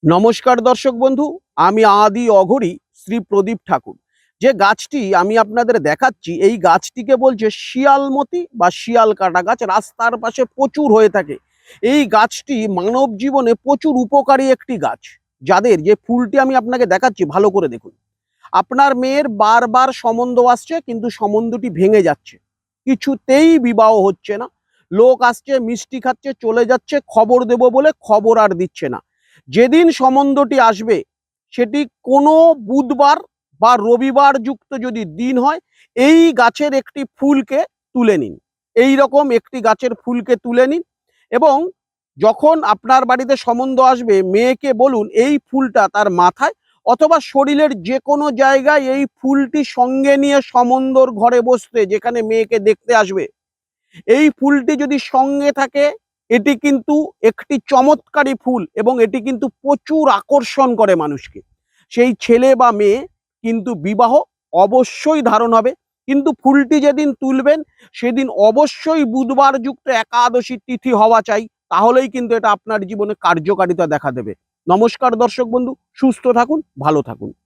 নমস্কার দর্শক বন্ধু, আমি আদি অঘরি শ্রী প্রদীপ ঠাকুর। যে গাছটি আমি আপনাদের দেখাচ্ছি, এই গাছটিকে বলছে শিয়ালমতি বা শিয়াল কাটা গাছ। রাস্তার পাশে প্রচুর হয়ে থাকে। এই গাছটি মানব জীবনে প্রচুর উপকারী একটি গাছ। যাদের যে ফুলটি আমি আপনাকে দেখাচ্ছি, ভালো করে দেখুন। আপনার মেয়ের বারবার সম্বন্ধ আসছে, কিন্তু সম্বন্ধটি ভেঙে যাচ্ছে, কিছুতেই বিবাহ হচ্ছে না। লোক আসছে, মিষ্টি খাচ্ছে, চলে যাচ্ছে, খবর দেব বলে খবর আর দিচ্ছে না। যেদিন সম্বন্ধটি আসবে সেটি কোনো বুধবার বা রবিবার যুক্ত যদি দিন হয়, এই গাছের একটি ফুলকে তুলে নিন। এই রকম একটি গাছের ফুলকে তুলে নিন এবং যখন আপনার বাড়িতে সম্বন্ধ আসবে, মেয়েকে বলুন এই ফুলটা তার মাথায় অথবা শরীরের যে কোনো জায়গায় এই ফুলটি সঙ্গে নিয়ে সম্বন্ধর ঘরে বসতে, যেখানে মেয়েকে দেখতে আসবে, এই ফুলটি যদি সঙ্গে থাকে, এটি কিন্তু একটি চমৎকারী ফুল এবং এটি কিন্তু প্রচুর আকর্ষণ করে মানুষকে। সেই ছেলে বা মেয়ে কিন্তু বিবাহ অবশ্যই ধারণ হবে। কিন্তু ফুলটি যেদিন তুলবেন সেদিন অবশ্যই বুধবার যুক্ত একাদশী তিথি হওয়া চাই, তাহলেই কিন্তু এটা আপনার জীবনে কার্যকারিতা দেখা দেবে। নমস্কার দর্শক বন্ধু, সুস্থ থাকুন, ভালো থাকুন।